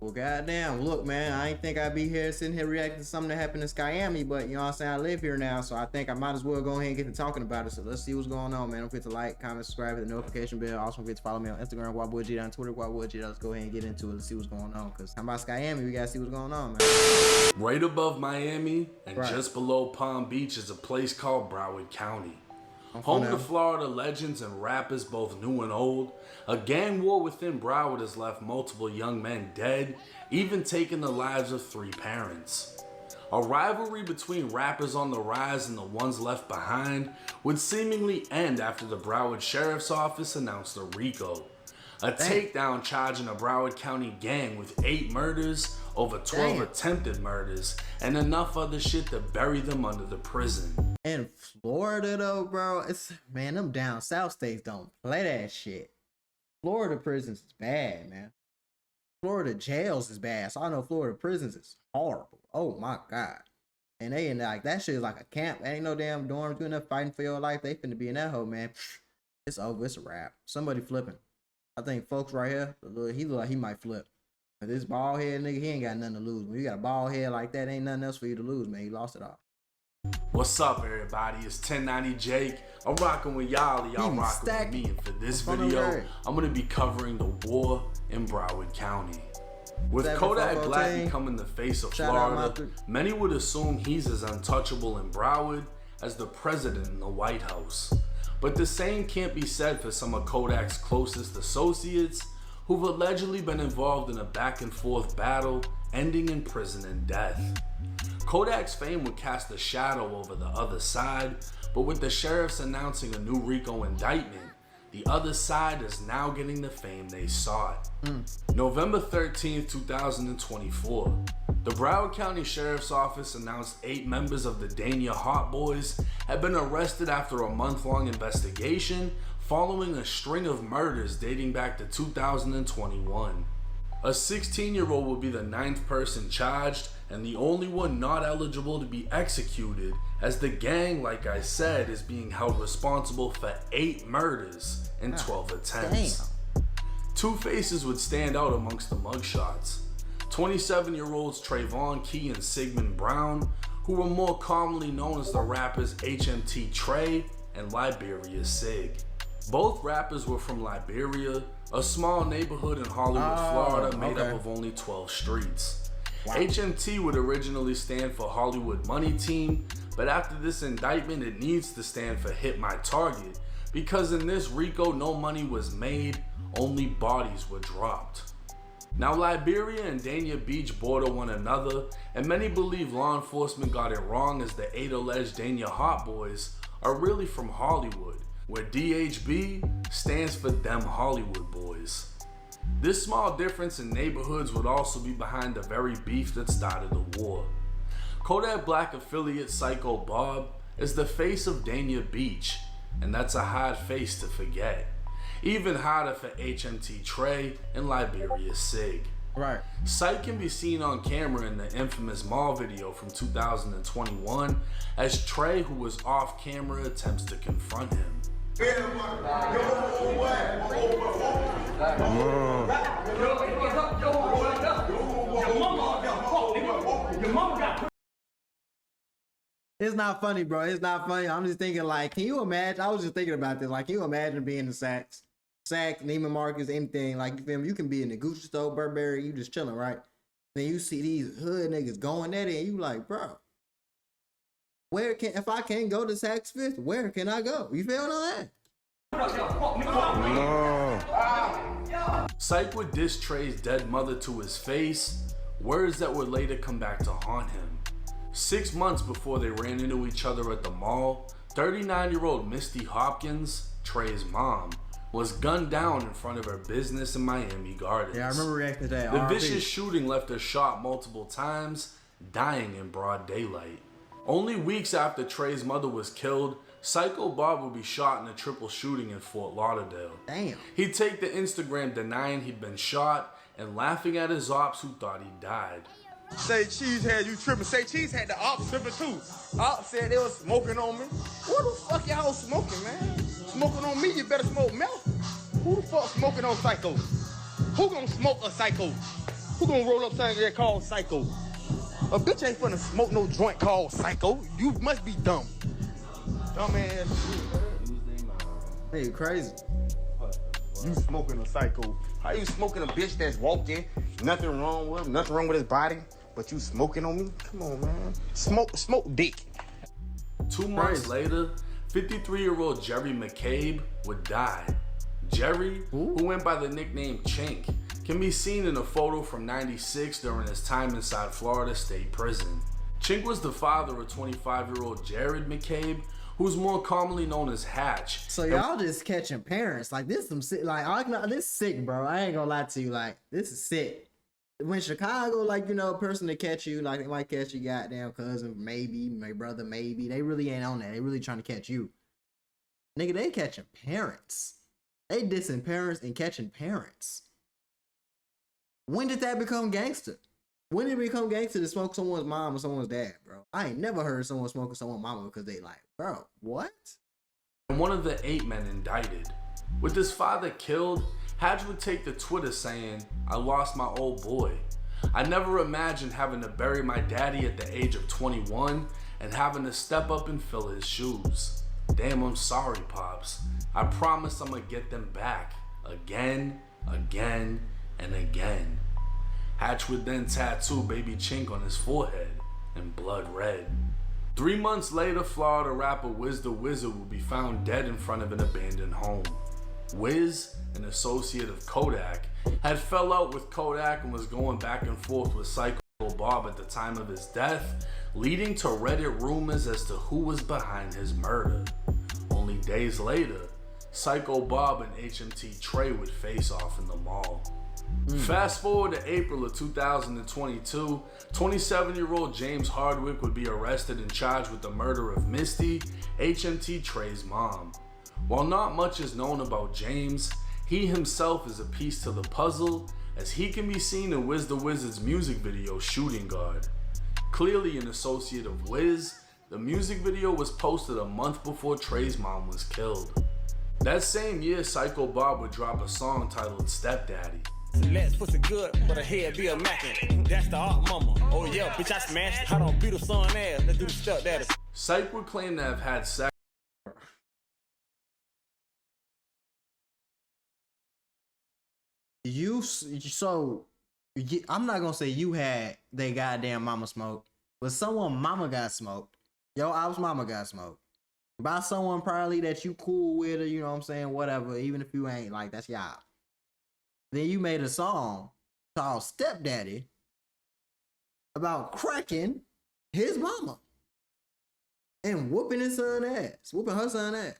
Well, goddamn, look, man, I ain't think I'd be here sitting here reacting to something that happened in Skyami, but you know what I'm saying? I live here now, so I think I might as well go ahead and get to talking about it. So let's see what's going on, man. Don't forget to like, comment, subscribe, hit the notification bell. Also, don't forget to follow me on Instagram, WildBoyG, on Twitter, WildBoyG. Let's go ahead and get into it. Let's see what's going on. Because talking about Skyami, we gotta see what's going on, man. Right above Miami and just below Palm Beach is a place called Broward County. Home to Florida legends and rappers both new and old, a gang war within Broward has left multiple young men dead, even taking the lives of 3 parents. A rivalry between rappers on the rise and the ones left behind would seemingly end after the Broward Sheriff's Office announced a RICO, a takedown charging a Broward County gang with 8 murders, over 12 attempted murders, and enough other shit to bury them under the prison. In Florida though, bro, it's, man, them down south states don't play that shit. Florida prisons is bad, man. Florida jails is bad. So I know Florida prisons is horrible. Oh my God. And they in like, that shit is like a camp. Ain't no damn dorms doing enough fighting for your life. They finna be in that hole, man. It's over. It's a wrap. Somebody flipping. I think folks right here, he look like he might flip. But this bald head nigga, he ain't got nothing to lose. When you got a bald head like that, ain't nothing else for you to lose, man. You lost it all. What's up, everybody? It's 1090 Jake. I'm rocking with y'all rocking with me. And for this video, I'm going to be covering the war in Broward County. With Kodak Black becoming the face of Florida, many would assume he's as untouchable in Broward as the president in the White House. But the same can't be said for some of Kodak's closest associates, who've allegedly been involved in a back and forth battle ending in prison and death. Kodak's fame would cast a shadow over the other side, but with the sheriffs announcing a new RICO indictment, the other side is now getting the fame they sought. November 13th, 2024, the Broward County Sheriff's Office announced 8 members of the Dania Hot Boys had been arrested after a month-long investigation following a string of murders dating back to 2021. A 16-year-old will be the 9th person charged and the only one not eligible to be executed, as the gang, like I said, is being held responsible for 8 murders and 12 attempts. 2 faces would stand out amongst the mugshots. 27-year-olds Trayvon Key and Sigmund Brown, who were more commonly known as the rappers HMT Trey and Liberia Sig. Both rappers were from Liberia, a small neighborhood in Hollywood, Florida made up of only 12 streets. HMT would originally stand for Hollywood Money Team, but after this indictment it needs to stand for Hit My Target, because in this RICO no money was made, only bodies were dropped. Now Liberia and Dania Beach border one another, and many believe law enforcement got it wrong, as the 8 alleged Dania Hot Boys are really from Hollywood, where DHB stands for Them Hollywood Boys. This small difference in neighborhoods would also be behind the very beef that started the war. Kodak Black affiliate Psycho Bob is the face of Dania Beach, and that's a hard face to forget. Even harder for HMT Trey and Liberia Sig. Psych can be seen on camera in the infamous mall video from 2021 as Trey, who was off camera, attempts to confront him. It's not funny, bro. It's not funny. I'm just thinking, like, can you imagine? I was just thinking about this. Like, can you imagine being in Saks, Neiman Marcus, anything? Like, you feel me? You can be in the Gucci store, Burberry, you just chilling, right? Then you see these hood niggas going at it, and you like, bro, if I can't go to Saks Fifth, where can I go? You feel that? Psych would diss Trey's dead mother to his face, words that would later come back to haunt him. 6 months before they ran into each other at the mall, 39-year-old Misty Hopkins, Trey's mom, was gunned down in front of her business in Miami Gardens. Yeah, I remember reacting to that. The vicious shooting left her shot multiple times, dying in broad daylight. Only weeks after Trey's mother was killed, Psycho Bob would be shot in a triple shooting in Fort Lauderdale. Damn. He'd take to Instagram denying he'd been shot and laughing at his ops who thought he died. Say Cheese had you tripping. Say Cheese had the ops tripping too. Ops said they was smoking on me. What the fuck y'all smoking, man? Smoking on me, you better smoke meth. Who the fuck smoking on Psycho? Who gonna smoke a Psycho? Who gonna roll up something that called Psycho? A bitch ain't finna smoke no joint called Psycho. You must be dumb. Dumbass. Hey, you crazy. You smoking a Psycho. How you smoking a bitch that's walking? Nothing wrong with him, nothing wrong with his body, but you smoking on me? Come on, man. Smoke dick. 2 months later, 53-year-old Jerry McCabe would die. Jerry, who went by the nickname Chink, can be seen in a photo from '96 during his time inside Florida State Prison. Chink was the father of 25-year-old Jared McCabe, who's more commonly known as Hatch. So y'all just catching parents. Like, this some sick, like, this is sick, bro. I ain't gonna lie to you. Like, this is sick. When Chicago, like, you know, a person to catch you, like, they might catch your goddamn cousin, maybe, my brother, maybe. They really ain't on that. They really trying to catch you. Nigga, they catching parents. They dissing parents and catching parents. When did that become gangster? When did it become gangster to smoke someone's mom or someone's dad, bro? I ain't never heard someone smoking someone's mama because they like, bro, what? And one of the 8 men indicted. With his father killed, Hatch would take to Twitter saying, "I lost my old boy. I never imagined having to bury my daddy at the age of 21 and having to step up and fill his shoes. Damn, I'm sorry, Pops. I promise I'm gonna get them back. Again, again, and again." Hatch would then tattoo baby Chink on his forehead in blood red. 3 months later, Florida rapper Wiz the Wizard would be found dead in front of an abandoned home. Wiz, an associate of Kodak, had fell out with Kodak and was going back and forth with Psycho Bob at the time of his death, leading to Reddit rumors as to who was behind his murder. Only days later, Psycho Bob and HMT Trey would face off in the mall. Fast forward to April of 2022, 27-year-old James Hardwick would be arrested and charged with the murder of Misty, HMT Trey's mom. While not much is known about James, he himself is a piece to the puzzle, as he can be seen in Wiz the Wizard's music video Shooting Guard. Clearly an associate of Wiz, the music video was posted a month before Trey's mom was killed. That same year, Psycho Bob would drop a song titled Stepdaddy. Let's pussy good, but her head be a mackin'. That's the art mama. Oh yeah, bitch, I smashed. I don't beat a son ass. Let's do the stepdaddy. Psych would claim to have had sex. I'm not gonna say you had they goddamn mama smoked, but someone mama got smoked. Yo, I was mama got smoked by someone probably that you cool with, or you know what I'm saying, whatever. Even if you ain't, like, that's y'all. Then you made a song called Stepdaddy about cracking his mama and whooping his son ass, whooping her son ass.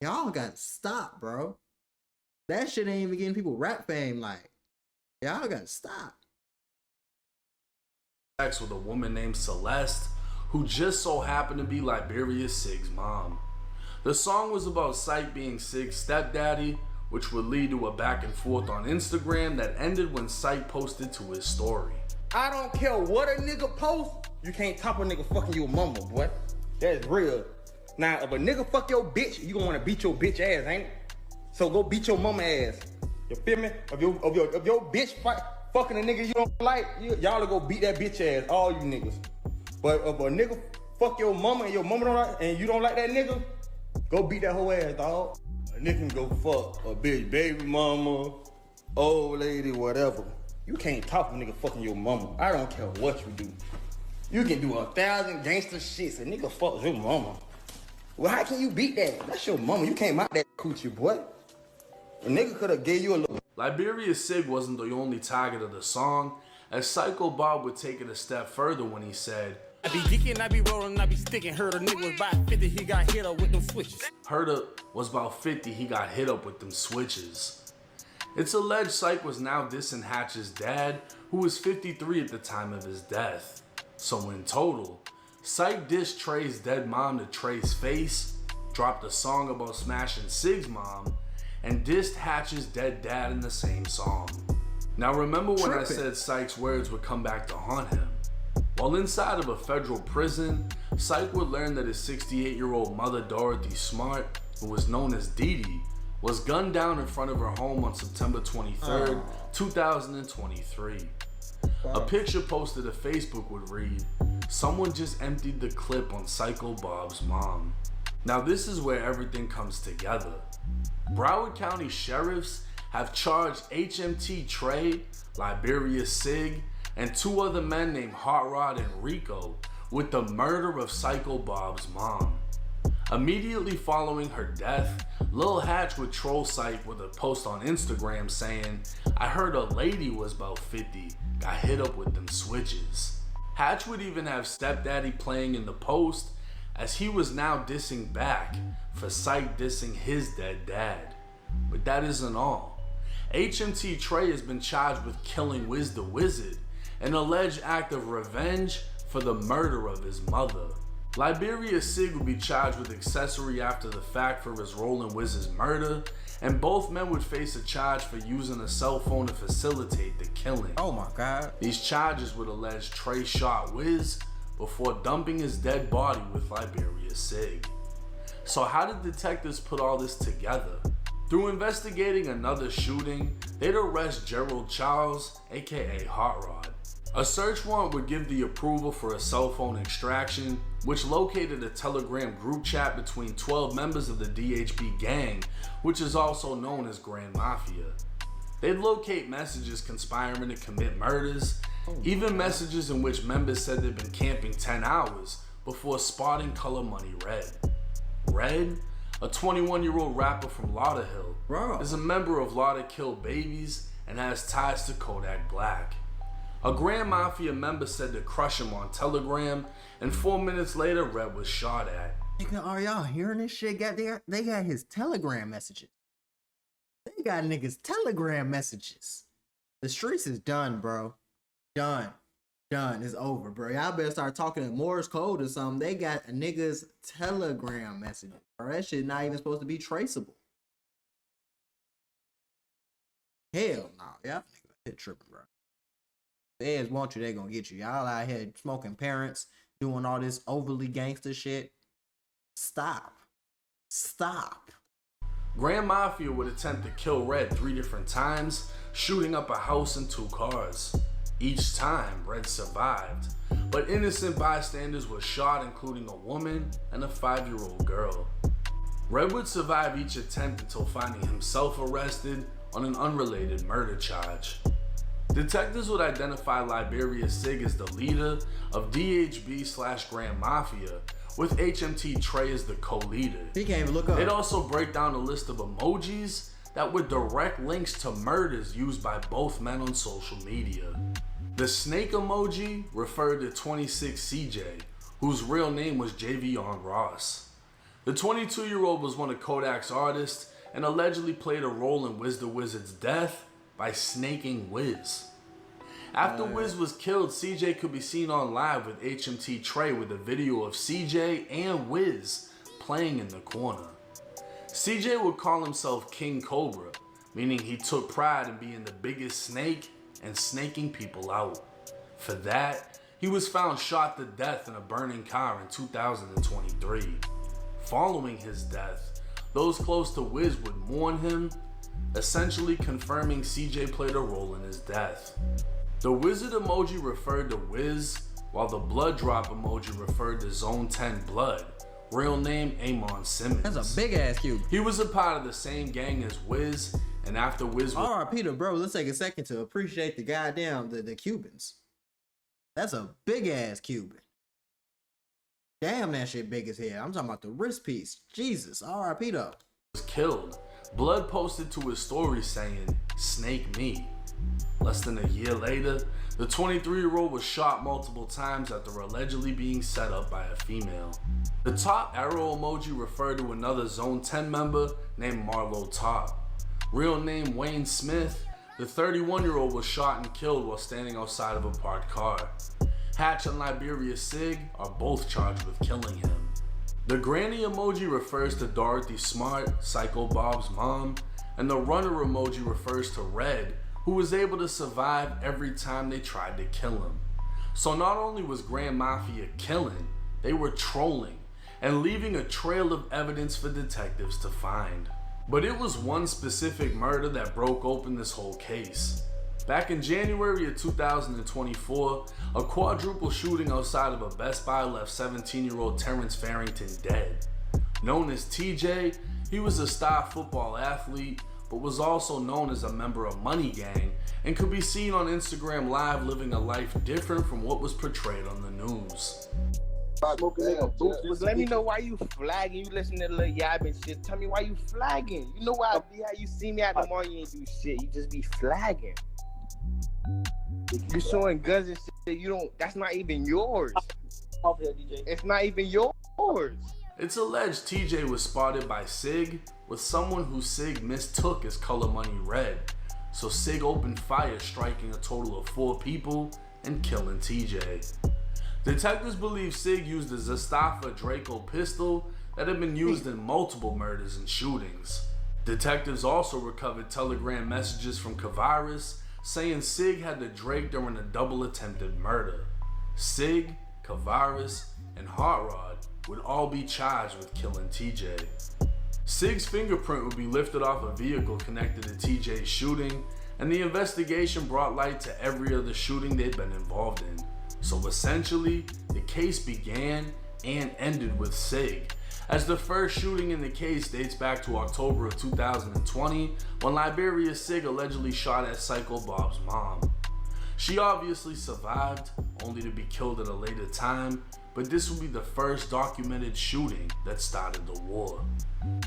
Y'all got to stop, bro. That shit ain't even getting people rap fame. Like, y'all got to stop. Sex with a woman named Celeste, who just so happened to be Liberia Sig's mom. The song was about Syke being Sig's stepdaddy, which would lead to a back and forth on Instagram that ended when Syke posted to his story. I don't care what a nigga post, you can't top a nigga fucking your mama, boy. That's real. Now, if a nigga fuck your bitch, you gonna wanna beat your bitch ass, ain't it? So go beat your mama ass. You feel me? If your bitch fucking a nigga you don't like, y'all will go beat that bitch ass, all you niggas. But if a nigga fuck your mama and your mama don't like, and you don't like that nigga, go beat that whole ass, dog. A nigga can go fuck a bitch, baby mama, old lady, whatever. You can't talk a nigga fucking your mama. I don't care what you do. You can do 1,000 gangster shits. A nigga fuck your mama. Well, how can you beat that? That's your mama. You can't mock that coochie, boy. A nigga could have gave you a little. Liberia Sig wasn't the only target of the song, as Psycho Bob would take it a step further when he said, I be geeking, I be rolling, I be sticking. Heard a nigga was about 50, he got hit up with them switches. Herda was about 50, he got hit up with them switches. It's alleged Syke was now dissing Hatch's dad, who was 53 at the time of his death. So in total, Syke dissed Trey's dead mom to Trey's face, dropped a song about smashing Sig's mom, and dissed Hatch's dead dad in the same song. Now remember when I said Syke's words would come back to haunt him? While inside of a federal prison, Syke would learn that his 68-year-old mother Dorothy Smart, who was known as Dee Dee, was gunned down in front of her home on September 23rd, 2023. A picture posted to Facebook would read, "Someone just emptied the clip on Psycho Bob's mom." Now this is where everything comes together. Broward County sheriffs have charged HMT Trey, Liberia Sig, and 2 other men named Hot Rod and Rico with the murder of Psycho Bob's mom. Immediately following her death, Lil Hatch would troll Psych with a post on Instagram saying, "I heard a lady was about 50, got hit up with them switches." Hatch would even have Stepdaddy playing in the post, as he was now dissing back for Psych dissing his dead dad. But that isn't all. HMT Trey has been charged with killing Wiz the Wizard, an alleged act of revenge for the murder of his mother. Liberia Sig would be charged with accessory after the fact for his role in Wiz's murder, and both men would face a charge for using a cell phone to facilitate the killing. Oh my God. These charges would allege Trey shot Wiz before dumping his dead body with Liberia Sig. So how did detectives put all this together? Through investigating another shooting, they'd arrest Gerald Charles, aka Hot Rod. A search warrant would give the approval for a cell phone extraction, which located a Telegram group chat between 12 members of the DHB gang, which is also known as Grand Mafia. They'd locate messages conspiring to commit murders, even messages in which members said they'd been camping 10 hours before spotting Color Money Red. Red, a 21-year-old rapper from Lauderhill, is a member of Lauder Kill Babies and has ties to Kodak Black. A Grand Mafia member said to crush him on Telegram, and 4 minutes later, Red was shot at. Nigga, are y'all hearing this shit? They got his Telegram messages. They got niggas Telegram messages. The streets is done, bro. Done. It's over, bro. Y'all better start talking in Morse code or something. They got a nigga's Telegram messages, bro. That shit not even supposed to be traceable. Hell no. Y'all niggas hit tripping, bro. Feds want you, they gonna get you. Y'all out here smoking parents, doing all this overly gangster shit. Stop. Grand Mafia would attempt to kill Red 3 different times, shooting up a house and 2 cars. Each time, Red survived, but innocent bystanders were shot, including a woman and a 5-year-old girl. Red would survive each attempt until finding himself arrested on an unrelated murder charge. Detectives would identify Liberia Sig as the leader of DHB/Grand Mafia, with HMT Trey as the co-leader. He can't even look up. They'd also break down a list of emojis that were direct links to murders used by both men on social media. The snake emoji referred to 26 CJ, whose real name was Javion Ross. The 22-year-old was one of Kodak's artists and allegedly played a role in Wiz the Wizard's death by snaking Wiz. After Wiz was killed, CJ could be seen on live with HMT Trey with a video of CJ and Wiz playing in the corner. CJ would call himself King Cobra, meaning he took pride in being the biggest snake and snaking people out. For that, he was found shot to death in a burning car in 2023. Following his death, those close to Wiz would mourn him, essentially confirming CJ played a role in his death. The wizard emoji referred to Wiz, while the blood drop emoji referred to Zone 10 Blood, real name Amon Simmons. That's a big ass cube. He was a part of the same gang as Wiz, and after Wiz was... Alright, Peter, bro, let's take a second to appreciate the goddamn, the Cubans. That's a big ass Cuban. Damn, that shit big as hell. I'm talking about the wrist piece. Jesus, alright, Peter. Was killed. Blood posted to his story saying, "Snake me." Less than a year later, the 23-year-old was shot multiple times after allegedly being set up by a female. The top arrow emoji referred to another Zone 10 member named Marlo Top. Real name Wayne Smith, the 31-year-old was shot and killed while standing outside of a parked car. Hatch and Liberia Sig are both charged with killing him. The granny emoji refers to Dorothy Smart, Psycho Bob's mom, and the runner emoji refers to Red, who was able to survive every time they tried to kill him. So not only was Grand Mafia killing, they were trolling and leaving a trail of evidence for detectives to find. But it was one specific murder that broke open this whole case. Back in January of 2024, a quadruple shooting outside of a Best Buy left 17-year-old Terrence Farrington dead. Known as TJ, he was a star football athlete, but was also known as a member of Money Gang and could be seen on Instagram Live living a life different from what was portrayed on the news. Let me know why you flagging. You listen to Lil Yab and shit. Tell me why you flagging. You know why I be how you see me at the mall, you ain't do shit. You just be flagging. You showing guns and shit. You don't. That's not even yours. It's not even yours. It's alleged TJ was spotted by Sig with someone who Sig mistook as Color Money Red. So Sig opened fire, striking a total of 4 people and killing TJ. Detectives believe Sig used a Zastava Draco pistol that had been used in multiple murders and shootings. Detectives also recovered Telegram messages from Kavaris saying Sig had the Drake during a double attempted murder. Sig, Kavaris, and Hot Rod would all be charged with killing TJ. Sig's fingerprint would be lifted off a vehicle connected to TJ's shooting, and the investigation brought light to every other shooting they'd been involved in. So essentially, the case began and ended with Sig, as the first shooting in the case dates back to October of 2020 when Liberia Sig allegedly shot at Psycho Bob's mom. She obviously survived, only to be killed at a later time, but this would be the first documented shooting that started the war.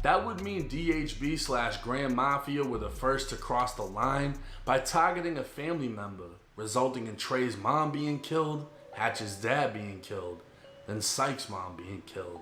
That would mean DHB/Grand Mafia were the first to cross the line by targeting a family member, resulting in Trey's mom being killed, Hatch's dad being killed, then Sykes' mom being killed.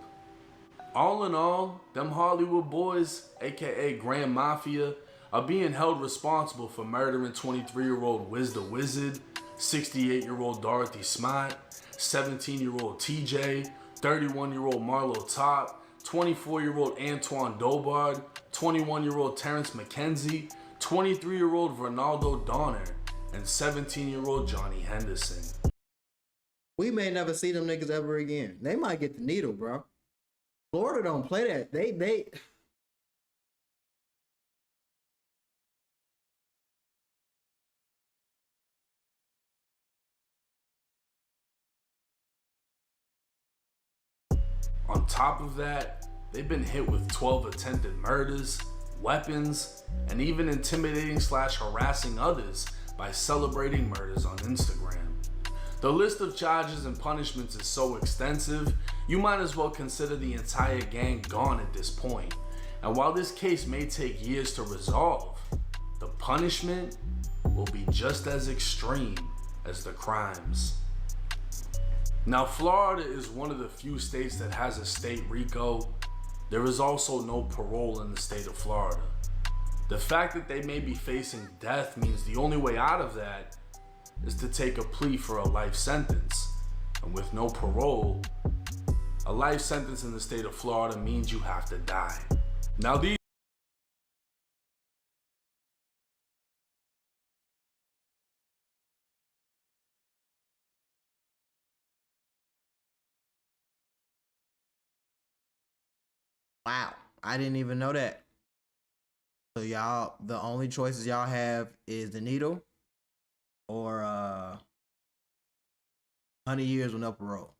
All in all, them Hollywood boys, aka Grand Mafia, are being held responsible for murdering 23-year-old Wiz the Wizard, 68-year-old Dorothy Smart, 17-year-old TJ, 31-year-old Marlo Top, 24-year-old Antoine Dobard, 21-year-old Terrence McKenzie, 23-year-old Ronaldo Donner, and 17-year-old Johnny Henderson. We may never see them niggas ever again. They might get the needle, bro. Florida don't play that. They On top of that, they've been hit with 12 attempted murders, weapons, and even intimidating/harassing others by celebrating murders on Instagram. The list of charges and punishments is so extensive, you might as well consider the entire gang gone at this point. And while this case may take years to resolve, the punishment will be just as extreme as the crimes. Now, Florida is one of the few states that has a state RICO. There is also no parole in the state of Florida. The fact that they may be facing death means the only way out of that is to take a plea for a life sentence. And with no parole, a life sentence in the state of Florida means you have to die. Now these wow, I didn't even know that. So y'all, the only choices y'all have is the needle or 100 years with no parole.